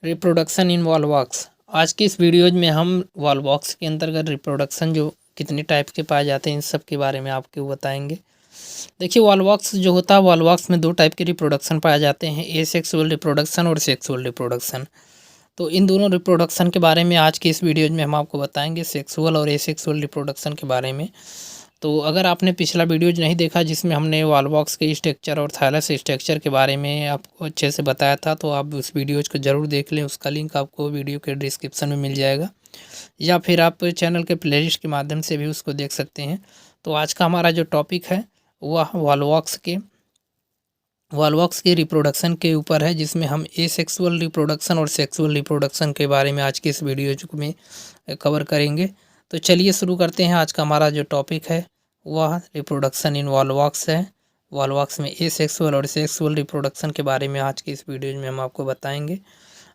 Reproduction in Volvox. आज की इस वीडियोज में हम वॉलवॉक्स के अंतर्गत रिप्रोडक्शन जो कितने टाइप के पाए जाते हैं इन सब के बारे में आपको बताएंगे। देखिए, वॉलवॉक्स जो होता है, वॉलवॉक्स में दो टाइप के रिप्रोडक्शन पाए जाते हैं, एसेक्सुअल रिप्रोडक्शन और सेक्सुअल रिप्रोडक्शन। तो इन दोनों रिप्रोडक्शन के बारे में आज की इस वीडियोज में हम आपको बताएंगे, सेक्सुअल और एसेक्सुअल रिप्रोडक्शन के बारे में। तो अगर आपने पिछला वीडियोज नहीं देखा जिसमें हमने वॉलवॉक्स के स्ट्रक्चर और थायलस स्ट्रक्चर के बारे में आपको अच्छे से बताया था, तो आप उस वीडियोज को ज़रूर देख लें। उसका लिंक आपको वीडियो के डिस्क्रिप्शन में मिल जाएगा, या फिर आप चैनल के प्लेलिस्ट के माध्यम से भी उसको देख सकते हैं। तो आज का हमारा जो टॉपिक है वह वॉलवॉक्स के रिप्रोडक्शन के ऊपर है, जिसमें हम एसेक्सुअल रिप्रोडक्शन और सेक्सुअल रिप्रोडक्शन के बारे में आज की इस वीडियो में कवर करेंगे। तो चलिए शुरू करते हैं। आज का हमारा जो टॉपिक है वह रिप्रोडक्शन इन वॉलवॉक्स है। वॉलवॉक्स में एसेक्सुअल और सेक्सुअल रिप्रोडक्शन के बारे में आज की इस वीडियो में हम आपको बताएंगे।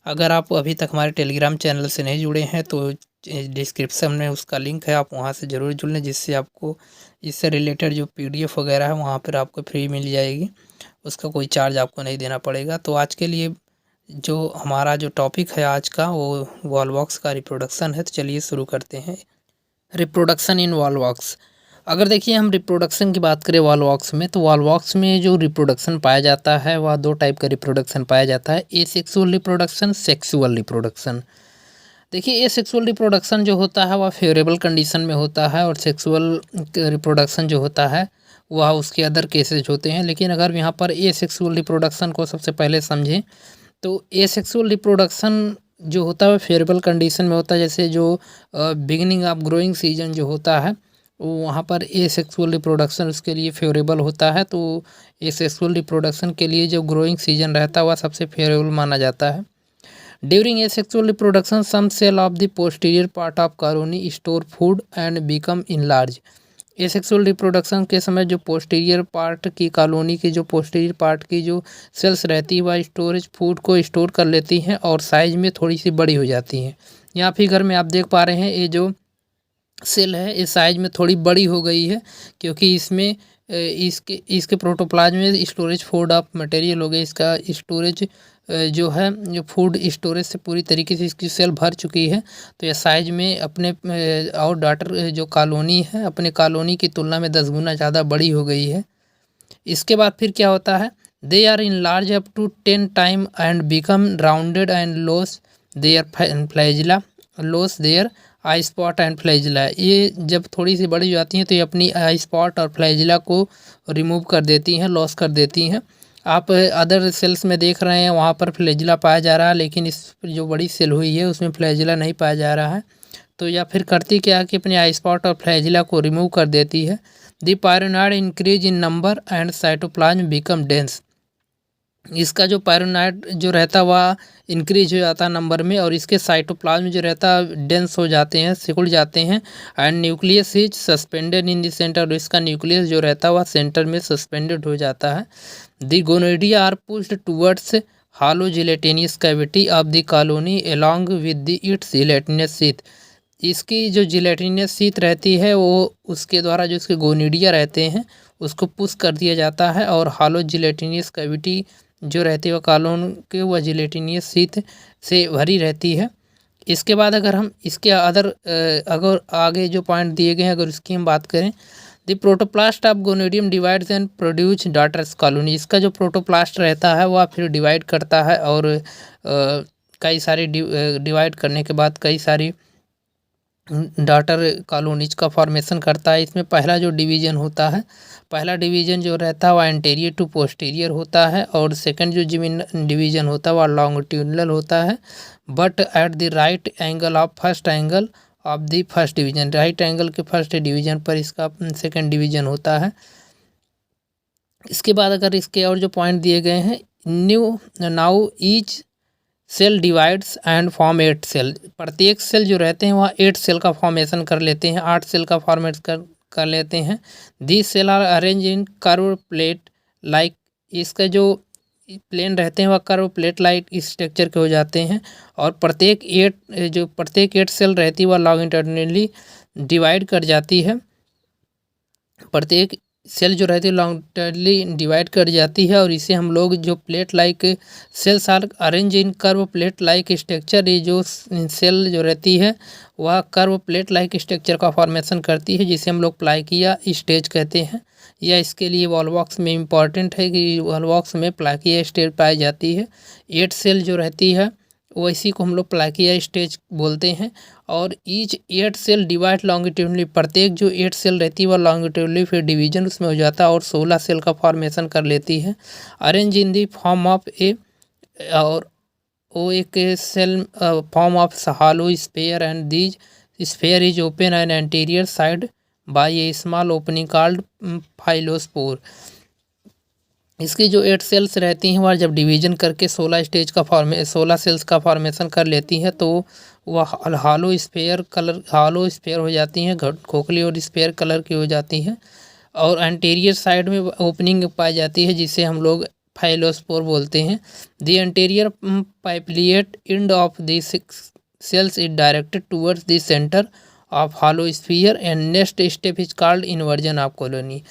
अगर आप अभी तक हमारे टेलीग्राम चैनल से नहीं जुड़े हैं तो डिस्क्रिप्शन में उसका लिंक है, आप वहां से ज़रूर जुड़ लें, जिससे आपको इससे रिलेटेड जो PDF वगैरह है वहाँ पर आपको फ्री मिल जाएगी। उसका कोई चार्ज आपको नहीं देना पड़ेगा। तो आज के लिए जो हमारा जो टॉपिक है आज का वो वॉलवॉक्स का रिप्रोडक्शन है। तो चलिए शुरू करते हैं। Reproduction in Volvox. अगर देखिए हम रिप्रोडक्शन की बात करें वॉलवॉक्स में, तो वॉलवॉक्स में जो रिप्रोडक्शन पाया जाता है वह दो टाइप का रिप्रोडक्शन पाया जाता है, एसेक्सुअल रिप्रोडक्शन, सेक्सुअल रिप्रोडक्शन। देखिए, एसेक्सुअल रिप्रोडक्शन जो होता है वह फेवरेबल कंडीशन में होता है, और सेक्सुअल रिप्रोडक्शन जो होता है वह उसके अदर केसेज होते हैं। लेकिन अगर यहाँ पर एसेक्सुअल रिप्रोडक्शन को सबसे पहले समझें तो एसेक्सुअल रिप्रोडक्शन जो होता है फेवरेबल कंडीशन में होता है। जैसे जो बिगिनिंग ऑफ ग्रोइंग सीजन जो होता है वहाँ पर एसेक्सुअल रिप्रोडक्शन उसके लिए फेवरेबल होता है। तो एसेक्सुअल रिप्रोडक्शन के लिए जो ग्रोइंग सीजन रहता है वह सबसे फेवरेबल माना जाता है। During asexual reproduction some cell of the posterior part of colony store food and become enlarge. Asexual reproduction के समय जो पोस्टीरियर पार्ट की कॉलोनी की जो पोस्टीरियर पार्ट की जो सेल्स रहती है वह स्टोरेज फूड को स्टोर कर लेती हैं और साइज में थोड़ी सी बड़ी हो जाती हैं। यहाँ फिगर में आप देख पा रहे हैं, ये जो सेल है इस साइज में थोड़ी बड़ी हो गई है, क्योंकि इसमें इसके प्रोटोप्लाज्म में स्टोरेज फूड ऑफ मटेरियल हो गया। इसका स्टोरेज जो है जो फूड स्टोरेज से पूरी तरीके से इसकी सेल भर चुकी है। तो यह साइज में अपने और डॉटर जो कॉलोनी है अपने कॉलोनी की तुलना में 10 गुना ज़्यादा बड़ी हो गई है। इसके बाद फिर क्या होता है, they are enlarge up to 10 time and become rounded and lose their flagella lose their eye spot and flagella. ये जब थोड़ी सी बड़ी हो जाती हैं तो ये अपनी आई स्पॉट और फ्लैजिला को रिमूव कर देती हैं, लॉस कर देती हैं। आप अदर सेल्स में देख रहे हैं वहाँ पर फ्लैजिला पाया जा रहा है, लेकिन इस जो बड़ी सेल हुई है उसमें फ्लैजिला नहीं पाया जा रहा है। तो या फिर करती क्या है कि अपने आई स्पॉट और फ्लैजिला को रिमूव कर देती है। The pyrenoid increase in number and cytoplasm become dense. इसका जो पायरोनॉइड जो रहता है वह इंक्रीज हो जाता है नंबर में, और इसके साइटोप्लाज्म जो रहता है डेंस हो जाते हैं, सिकुड़ जाते हैं। And nucleus is suspended in the centre, और इसका न्यूक्लियस जो रहता है वह सेंटर में सस्पेंडेड हो जाता है। The gonidia are pushed towards hollow gelatinous cavity of the colony along with the its gelatinous sheath. इसकी जो जिलेटिनस शीथ रहती है वो उसके द्वारा जो इसके गोनिडिया रहते हैं उसको पुश कर दिया जाता है, और हॉलो जिलेटिनियस कैविटी जो रहती है वह कॉलोन के वह जिलेटिनियस शीथ से भरी रहती है। इसके बाद अगर हम इसके अगर आगे जो पॉइंट दिए गए हैं अगर उसकी हम बात करें, the protoplast of gonidium divides and produce daughters colony. इसका जो प्रोटोप्लास्ट रहता है वह फिर डिवाइड करता है, और कई सारी डिवाइड करने के बाद कई सारी डॉटर कॉलोनीज का फॉर्मेशन करता है। इसमें पहला जो डिवीज़न होता है, पहला डिवीज़न जो रहता है वह एंटीरियर टू पोस्टीरियर होता है, और सेकंड जो डिवीज़न होता है वह लॉन्गिट्यूडनल होता है, but at the right angle of first angle of the first division. Right angle के फर्स्ट डिवीज़न पर इसका सेकंड डिवीज़न होता है। इसके बाद अगर इसके और जो पॉइंट दिए गए हैं, now each cell divides and form 8 cell. प्रत्येक सेल जो रहते हैं वह 8 सेल का फॉर्मेशन कर लेते हैं, 8 सेल का फॉर्मेट कर लेते हैं। This cell are arrange in curve plate like. इसका जो प्लेन रहते हैं वह कर्व प्लेट लाइक स्ट्रक्चर के हो जाते हैं, और प्रत्येक 8 सेल रहती है वह लॉन्गिट्यूडिनली डिवाइड कर जाती है। प्रत्येक सेल जो रहती है लॉन्गिट्यूडली डिवाइड कर जाती है और इसे हम लोग जो plate like cells are arrange in curve plate like structure, ये जो सेल जो रहती है वह कर्व प्लेट लाइक स्ट्रक्चर का फॉर्मेशन करती है, जिसे हम लोग प्लाकिया स्टेज कहते हैं। या इसके लिए वॉलवॉक्स में इम्पॉर्टेंट है कि वॉलवॉक्स में प्लाकिया स्टेज पाई जाती है। 8 सेल जो रहती है वो इसी को हम लोग प्लाकिया स्टेज बोलते हैं। और ईच 8 सेल डिवाइड लॉन्गिट्यूडली, प्रत्येक जो 8 सेल रहती है वह लॉन्गिट्यूडली फिर डिवीजन उसमें हो जाता है और 16 सेल का फॉर्मेशन कर लेती है। Arrange in the form of a, और वो एक cell form of hollow sphere and these sphere is open and anterior side by a small opening called phialopore. इसकी जो 8 सेल्स रहती हैं वह जब डिवीजन करके 16 सेल्स का फॉर्मेशन कर लेती हैं तो वह हालो स्फेयर हो जाती हैं, खोखली और स्फेयर कलर की हो जाती हैं। और एंटीरियर साइड में ओपनिंग पाई जाती है जिसे हम लोग फाइलोस्पोर बोलते हैं। द एंटीरियर पाइपलिएट end of the cells is directed towards the centre of hollow sphere and next step is called inversion of colony.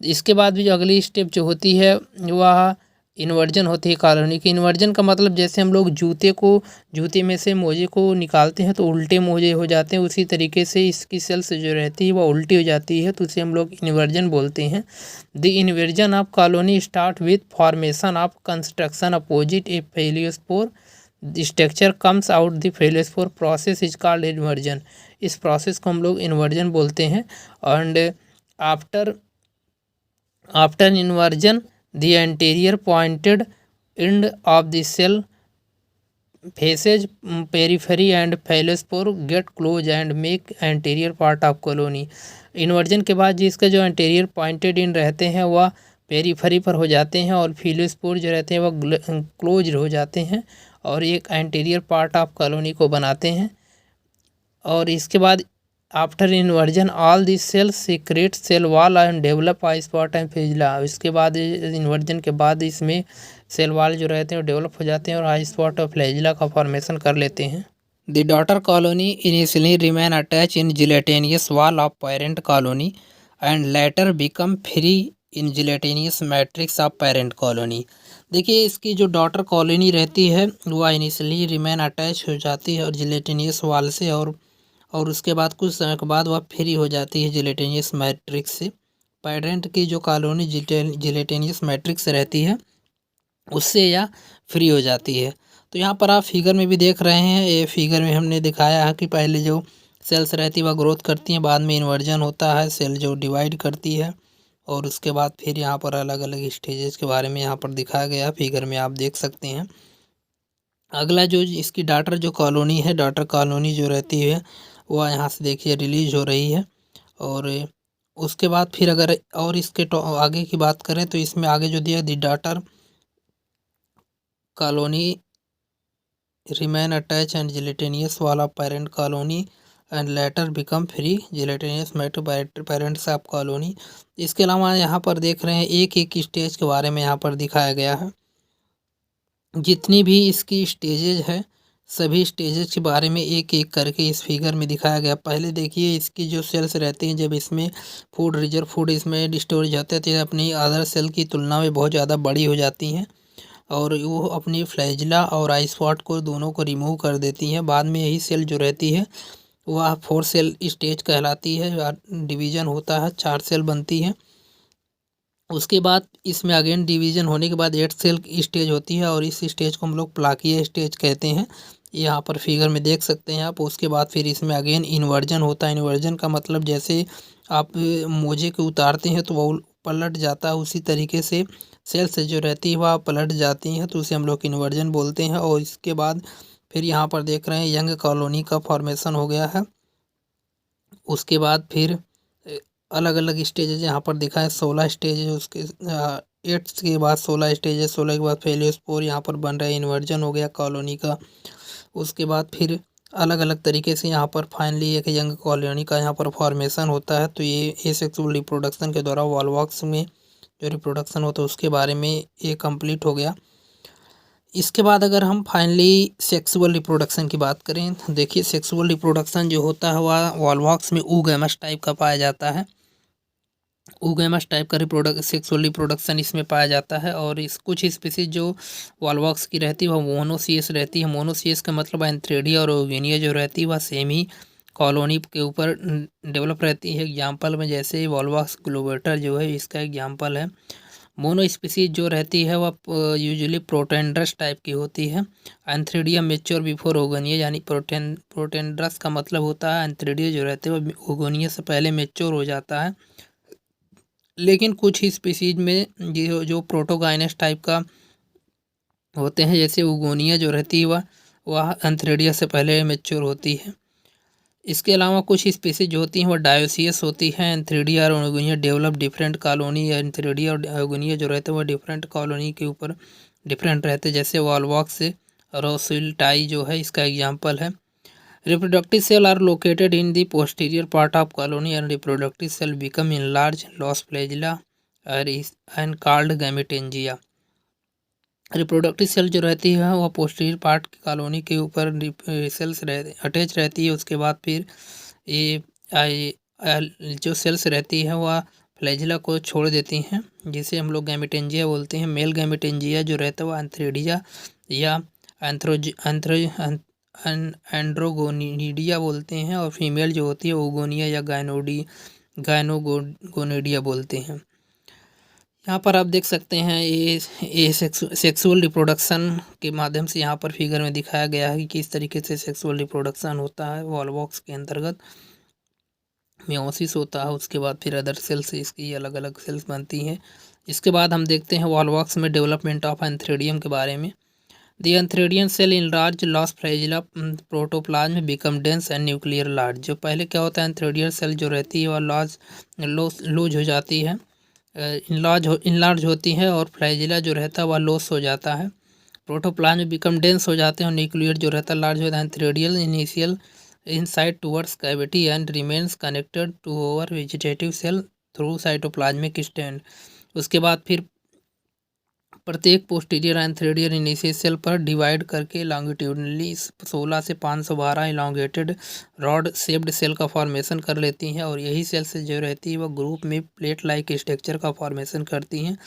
इसके बाद भी जो अगली स्टेप जो होती है वह इन्वर्जन होती है कॉलोनी की। इन्वर्जन का मतलब जैसे हम लोग जूते में से मोजे को निकालते हैं तो उल्टे मोजे हो जाते हैं, उसी तरीके से इसकी सेल्स जो रहती है वह उल्टी हो जाती है, तो उसे हम लोग इन्वर्जन बोलते हैं। The inversion of colony start with formation of construction opposite a phialopore structure comes out the phialopore process is called inversion. इस प्रोसेस को हम लोग इन्वर्जन बोलते हैं। And after inversion the anterior pointed end of the cell faces periphery and phialopore get close and make anterior part of colony. Inversion के बाद जिसका जो एंटीरियर पॉइंटेड इन रहते हैं वह पेरीफेरी पर हो जाते हैं और फेलियोस्पोर जो रहते हैं वह क्लोज हो जाते हैं और एक एंटीरियर पार्ट ऑफ कॉलोनी को बनाते हैं। और इसके बाद after inversion all this cells secrete cell wall and develop eye spot and flagella. इसके बाद इन्वर्जन के बाद इसमें सेल वॉल जो रहते हैं वो डेवलप हो जाते हैं और आई स्पॉट और फ्लैजिला का फॉर्मेशन कर लेते हैं। The daughter colony initially remain attach in gelatinous wall of parent colony and later become free in gelatinous matrix of parent colony. देखिए इसकी जो डॉटर कॉलोनी रहती है वह इनिशियली रिमेन अटैच हो जाती है और जिलेटेनियस वॉल से, और उसके बाद कुछ समय के बाद वह फ्री हो जाती है जिलेटेनियस मैट्रिक्स से। पेरेंट की जो कॉलोनी जिलेटेनियस मैट्रिक्स रहती है उससे यह फ्री हो जाती है। तो यहाँ पर आप फिगर में भी देख रहे हैं, ये फिगर में हमने दिखाया है कि पहले जो सेल्स रहती है वह ग्रोथ करती हैं, बाद में इन्वर्जन होता है, सेल जो डिवाइड करती है और उसके बाद फिर यहाँ पर अलग अलग स्टेजेस के बारे में यहाँ पर दिखाया गया फिगर में आप देख सकते हैं। अगला जो इसकी डॉटर जो कॉलोनी है, डॉटर कॉलोनी जो रहती है वह यहाँ से देखिए रिलीज हो रही है। और उसके बाद फिर अगर और इसके आगे की बात करें तो इसमें आगे जो दिया the daughter colony remain attach and gelatinous वाला parent colony and later become free gelatinous मेटो पेरेंट्स ऑफ कॉलोनी। इसके अलावा यहाँ पर देख रहे हैं एक एक स्टेज के बारे में यहाँ पर दिखाया गया है। जितनी भी इसकी स्टेजेज है सभी स्टेजेस के बारे में एक एक करके इस फिगर में दिखाया गया। पहले देखिए इसकी जो सेल्स रहती हैं जब इसमें फूड रिजर्व फूड इसमें स्टोरेज होता है तो अपनी अदर सेल की तुलना में बहुत ज़्यादा बड़ी हो जाती हैं और वो अपनी फ्लैजिला और आई स्पॉट को दोनों को रिमूव कर देती हैं। बाद में यही सेल जो रहती है वह 4 सेल स्टेज कहलाती है, डिवीज़न होता है 4 सेल बनती है। उसके बाद इसमें अगेन डिवीज़न होने के बाद 8 सेल की स्टेज होती है और इस स्टेज को हम लोग प्लाकिया स्टेज कहते हैं, यहाँ पर फिगर में देख सकते हैं आप। उसके बाद फिर इसमें अगेन इन्वर्जन होता है। इन्वर्जन का मतलब जैसे आप मोजे को उतारते हैं तो वो पलट जाता है, उसी तरीके से सेल्स जो रहती है वह पलट जाती हैं, तो उसे हम लोग इन्वर्जन बोलते हैं। और इसके बाद फिर यहाँ पर देख रहे हैं यंग कॉलोनी का फॉर्मेशन हो गया है। उसके बाद फिर अलग अलग स्टेजेज यहाँ पर दिखा है, 16 स्टेजेज, उसके 8 के बाद 16 स्टेजेस, 16 के बाद फेलियोस्पोर यहाँ पर बन रहा है, इन्वर्जन हो गया कॉलोनी का। उसके बाद फिर अलग अलग तरीके से यहाँ पर फाइनली एक यंग कॉलोनी का यहाँ पर फॉर्मेशन होता है। तो ये एसेक्सुअल रिप्रोडक्शन के द्वारा वॉलवॉक्स में जो रिप्रोडक्शन होता है उसके बारे में ये कंप्लीट हो गया। इसके बाद अगर हम फाइनली सेक्सुअल रिप्रोडक्शन की बात करें तो देखिए सेक्सुअल रिप्रोडक्शन जो होता है वह वॉलवॉक्स में oogamous टाइप का पाया जाता है। ओगेमस टाइप का सेक्सुअल रिप्रोडक्शन इसमें पाया जाता है। और इस कुछ स्पीसीज जो वॉलवॉक्स की रहती है वह मोनोसियस रहती है। मोनोसियस का मतलब एंथ्रेडिया और ओगेनिया जो रहती है वह सेम ही कॉलोनी के ऊपर डेवलप रहती है। एग्जाम्पल में जैसे वॉलवॉक्स ग्लोबेटर जो है इसका एग्जाम्पल है। मोनो स्पीसीज जो रहती है वह यूजुअली प्रोटेंड्रस टाइप की होती है। एंथ्रेडिया मेच्योर बिफोर ओगोनिया, यानी प्रोटेंड्रस का मतलब होता है एंथ्रेडिया जो रहते हैं वह ओगोनिया से पहले मेच्योर हो जाता है। लेकिन कुछ ही स्पीसीज में जो प्रोटोगाइनस टाइप का होते हैं, जैसे ओगोनिया जो रहती है वह एंथ्रेडिया से पहले मेच्योर होती है। इसके अलावा कुछ स्पीसीज जो होती हैं वह डायोसियस होती हैं। एंथ्रेडिया और ओगोनिया डेवलप डिफरेंट कॉलोनी। एंथ्रेडिया और ओगोनिया जो रहते हैं वह डिफरेंट कॉलोनी के ऊपर डिफरेंट रहते हैं। जैसे वॉलवॉक्स रोसिल्टाई जो है इसका एग्जाम्पल है। Reproductive cell are located in the posterior part of colony and reproductive cell become enlarged, lost flagella and called gametangia। Reproductive cell जो रहती है वह पोस्टीरियर पार्ट की कॉलोनी के ऊपर सेल्स अटैच रहती है। उसके बाद फिर ये जो सेल्स रहती है वह फ्लैजिला को छोड़ देती हैं, जिसे हम लोग गैमेटेंजिया बोलते हैं। मेल गैमेटेंजिया जो रहता है वह एंथ्रेडिया या एंड्रोगोनिडिया बोलते हैं, और फीमेल जो होती है ओगोनिया या गायनोगोनिडिया बोलते हैं। यहाँ पर आप देख सकते हैं ये सेक्सुअल रिप्रोडक्शन के माध्यम से यहाँ पर फिगर में दिखाया गया है कि किस तरीके से सेक्सुअल रिप्रोडक्शन होता है। वॉलवॉक्स के अंतर्गत मियोसिस होता है, उसके बाद फिर अदर सेल्स इसकी अलग अलग सेल्स बनती हैं। इसके बाद हम देखते हैं वॉलवॉक्स में डेवलपमेंट ऑफ एंथ्रेडियम के बारे में। The Antheridian cell enlarge lost flagella protoplasm become dense and nuclear large. जो पहले क्या होता है एंथ्रेडियन सेल जो रहती है वह लूज हो जाती है, इनलार्ज होती है, और फ्लैजिला जो रहता है वह लॉस हो जाता है। प्रोटोप्लाज्म बिकम डेंस हो जाते हैं और न्यूक्लियर जो रहता है लार्ज होता है। Antheridial initial inside towards cavity and remains connected to over vegetative cell through cytoplasmic stand. उसके बाद फिर प्रत्येक पोस्टीरियर एंथ्रेडियर इनिशियल सेल पर डिवाइड करके लॉन्गिट्यूडनली 16 से 512 इलांगेटेड रॉड शेप्ड सेल का फॉर्मेशन कर लेती हैं, और यही सेल्स जो रहती है वह ग्रुप में प्लेट लाइक स्ट्रक्चर का फॉर्मेशन करती हैं।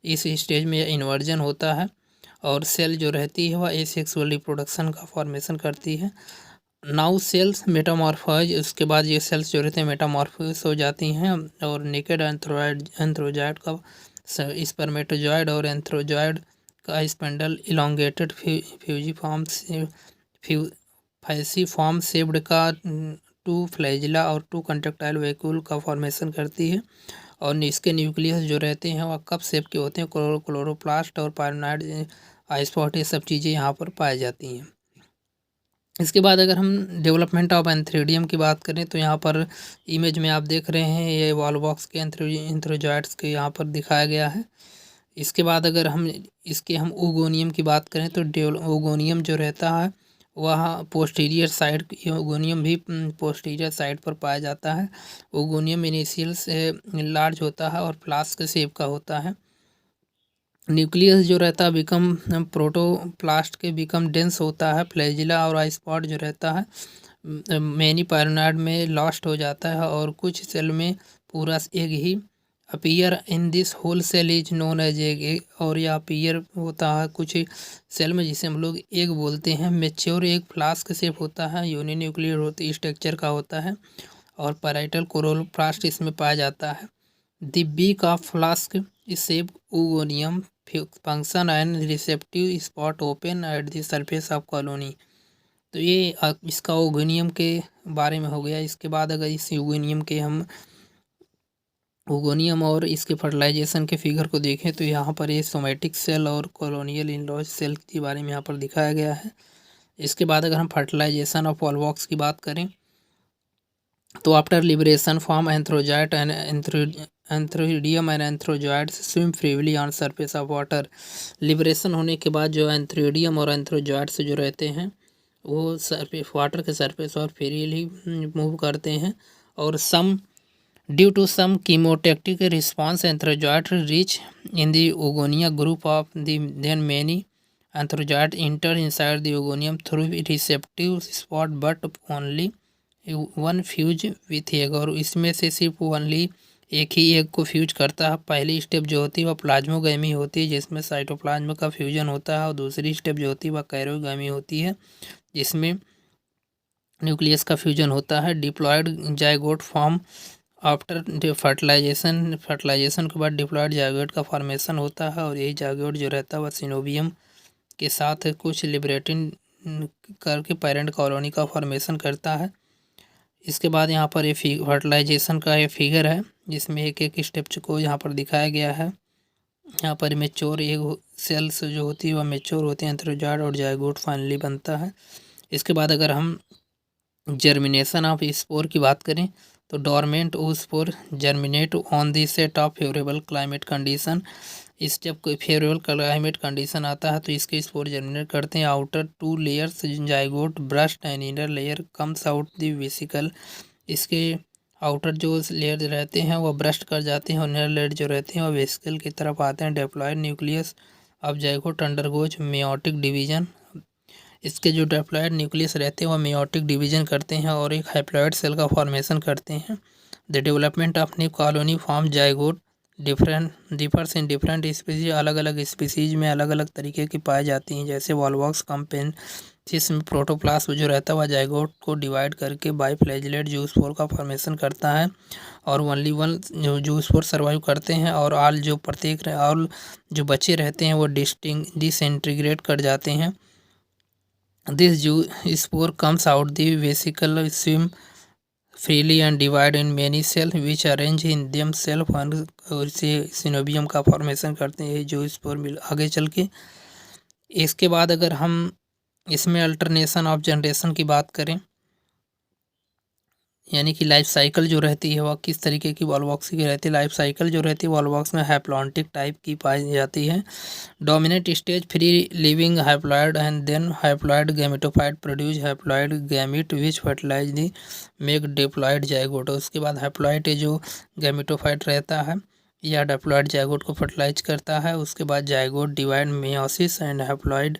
इस स्टेज में इन्वर्जन होता है और सेल जो रहती है वह एसेक्सुअल रिप्रोडक्शन का फॉर्मेशन करती है। नाउ सेल्स मेटामॉर्फोज, उसके बाद ये सेल्स जो रहते हैं मेटामॉर्फोज हो जाती हैं और नेकेड एंथ्रोजाइड का स्पर्मेटोजॉइड और एंथ्रोजॉइड का स्पेंडल इलांगेटेड फैसिफॉर्म शेप्ड का 2 फ्लैजिला और 2 कंट्रैक्टाइल वैक्यूल का फॉर्मेशन करती है। और इसके न्यूक्लियस जो रहते हैं वह कप शेप के होते हैं। क्लोरोप्लास्ट और पायरोनाइड आइसपॉट ये सब चीज़ें यहाँ पर पाई जाती हैं। इसके बाद अगर हम डेवलपमेंट ऑफ एंथ्रेडियम की बात करें तो यहाँ पर इमेज में आप देख रहे हैं ये वॉलवॉक्स के एंथ्रोजॉइड्स के यहाँ पर दिखाया गया है। इसके बाद अगर हम ओगोनियम की बात करें तो ओगोनियम जो रहता है वह पोस्टीरियर साइड, ओगोनियम भी पोस्टीरियर साइड पर पाया जाता है। ओगोनियम इनिशियल से लार्ज होता है और फ्लास्क शेप का होता है। न्यूक्लियस जो रहता है बिकम प्रोटोप्लास्ट के बिकम डेंस होता है। फ्लैजिला और आइसपॉट जो रहता है मैनी पायरोनाइड में लॉस्ट हो जाता है, और कुछ सेल में पूरा एग ही appear in this whole cell is known as egg. और यह अपीयर होता है कुछ सेल में जिसे हम लोग एग बोलते हैं। मेच्योर एग फ्लास्क शेप होता है, यूनिन्यूक्लियर होती स्ट्रक्चर का होता है, और पैराइटल कोरोप्लास्ट इसमें पाया जाता है। The beak of flask is shape oogonium function and receptive spot open at the surface of colony. तो ये इसका ओगोनियम के बारे में हो गया। इसके बाद अगर इस ओगोनियम और इसके फर्टिलाइजेशन के फिगर को देखें तो यहाँ पर ये सोमेटिक सेल और कॉलोनियल इनलॉज सेल के बारे में यहाँ पर दिखाया गया है। इसके बाद अगर हम फर्टिलाइजेशन ऑफ वॉलवॉक्स की बात करें तो after liberation from antherozoid and antheridium and antherozoid swim freely on surface of water. Liberation होने के बाद जो एंथ्रोडियम और एंथ्रोजॉइड से जो रहते हैं वो सरफेस वाटर के सरफेस और फ्रीली मूव करते हैं, और due to some chemotactic response antherozoid reach in the oogonia group of then many antherozoid enter inside the oogonium through receptive spot but only one fuse with egg. और इसमें से सिर्फ only एक ही egg को fuse करता है। पहली step जो होती है वह प्लाज्मोगैमी होती है, जिसमें साइटोप्लाज्म का फ्यूजन होता है, और दूसरी स्टेप जो होती है वह कैरोगैमी होती है, जिसमें न्यूक्लियस का फ्यूजन होता है। Diploid zygote form after fertilization के बाद डिप्लॉयड जाइगोट का फॉर्मेशन होता है, और यही जाइगोट जो रहता है वह सिनोबियम के साथ कुछ लिबरेटिन करके पेरेंट कॉलोनी का फॉर्मेशन करता है। इसके बाद यहाँ पर ये फर्टिलाइजेशन का ये फिगर है, जिसमें एक एक स्टेप को यहाँ पर दिखाया गया है। यहाँ पर मेच्योर एग सेल्स जो होती है वह मेच्योर होते हैं, एंथ्रोजाइड और जाइगोट फाइनली बनता है। इसके बाद अगर हम जर्मिनेशन ऑफ स्पोर की बात करें तो dormant spore germinate on the set of favourable climate condition. इस जब कोई फेवरेबल क्लाइमेट कंडीशन आता है तो इसके स्पोर जर्मिनेट करते हैं। Outer 2 layers zygote burst and inner layer comes out the vesicle. इसके आउटर जो लेयर रहते हैं वह ब्रस्ट कर जाते हैं, और इनर लेयर जो रहते हैं वह वेसिकल की तरफ आते हैं। Diploid nucleus of zygote undergoes meiotic division. इसके जो डिप्लॉयड न्यूक्लियस रहते हैं वह मेयोटिक डिवीजन करते हैं और एक हैप्लॉयड सेल का फॉर्मेशन करते हैं। The development of new colony form zygote differs in different species. अलग अलग स्पीसीज में अलग अलग तरीके की पाई जाती हैं, जैसे वॉलवॉक्स कंपेन्सिस में प्रोटोप्लास्ट जो रहता है वह जाइगोट को डिवाइड करके बाईफ्लैजिलेट जूस्पोर का फॉर्मेशन करता है, और ओनली वन जो जूस्पोर सर्वाइव करते हैं, और ऑल जो बचे रहते हैं वो डिसइंटीग्रेट कर जाते हैं। This spore comes out the vesicle, swim freely and divide in many cells which arrange in themselves, और इसे सिनोबियम का फॉर्मेशन करते हैं जो स्पोर मिल आगे चल के। इसके बाद अगर हम इसमें अल्टरनेशन ऑफ जनरेशन की बात करें, यानी कि लाइफ साइकिल जो रहती है वह किस तरीके की वॉलवॉक्स की रहती है। लाइफ साइकिल जो रहती है वॉलवॉक्स में हैप्लॉन्टिक टाइप की पाई जाती है। Dominate stage free living haploid and then haploid gametophyte produce haploid gamete which fertilize the make diploid zygote. उसके बाद हैप्लॉयड जो गैमेटोफाइट रहता है यह डिप्लॉयड जाइगोट को फर्टिलाइज करता है। उसके बाद zygote divide meiosis and haploid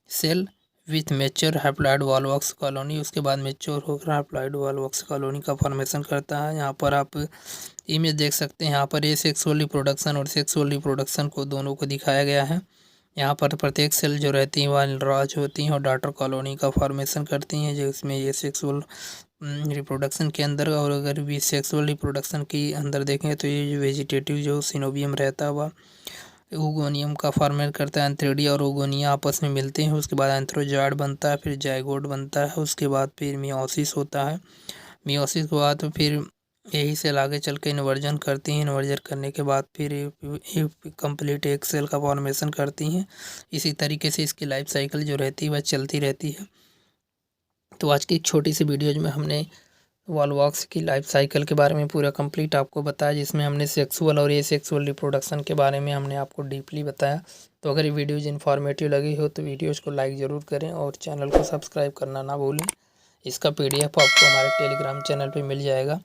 cell with mature haploid volvox colony. उसके बाद मेच्योर होकर हैप्लॉयड वॉलवॉक्स कॉलोनी का फॉर्मेशन करता है। यहाँ पर आप इमेज देख सकते हैं, यहाँ पर ये सेक्सुअल रिप्रोडक्शन और सेक्सुअल रिप्रोडक्शन को दोनों को दिखाया गया है। यहाँ पर प्रत्येक सेल जो रहती हैं वह एंड्रॉज होती हैं और डॉटर कॉलोनी का फॉर्मेशन करती हैं, जिसमें ये सेक्सुअल रिप्रोडक्शन के अंदर। और अगर भी सेक्सुअल रिप्रोडक्शन के अंदर देखें तो ये जो वेजिटेटिव जो सिनोबियम रहता है वह ओगोनियम का फॉर्मेट करता है। एंथ्रेडिया और ओगोनिया आपस में मिलते हैं, उसके बाद एंथ्रोजाइड बनता है, फिर जाइगोट बनता है, उसके बाद फिर मियोसिस होता है। मियोसिस के बाद फिर यही सेल आगे चल के इन्वर्जन करती हैं। इन्वर्जन करने के बाद फिर कंप्लीट एक सेल का फॉर्मेशन करती हैं। इसी तरीके से इसकी लाइफ साइकिल जो रहती है वह चलती रहती है। तो आज की एक छोटी सी वीडियो में हमने वॉलवॉक्स की लाइफ साइकिल के बारे में पूरा कंप्लीट आपको बताया, जिसमें हमने सेक्सुअल और एसेक्सुअल रिप्रोडक्शन के बारे में हमने आपको डीपली बताया। तो अगर ये वीडियोज़ इन्फॉर्मेटिव लगी हो तो वीडियोज़ को लाइक ज़रूर करें और चैनल को सब्सक्राइब करना ना भूलें। इसका PDF आपको हमारे टेलीग्राम चैनल पे मिल जाएगा।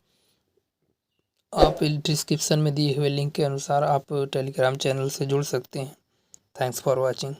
आप डिस्क्रिप्शन में दिए हुए लिंक के अनुसार आप टेलीग्राम चैनल से जुड़ सकते हैं। Thanks for watching.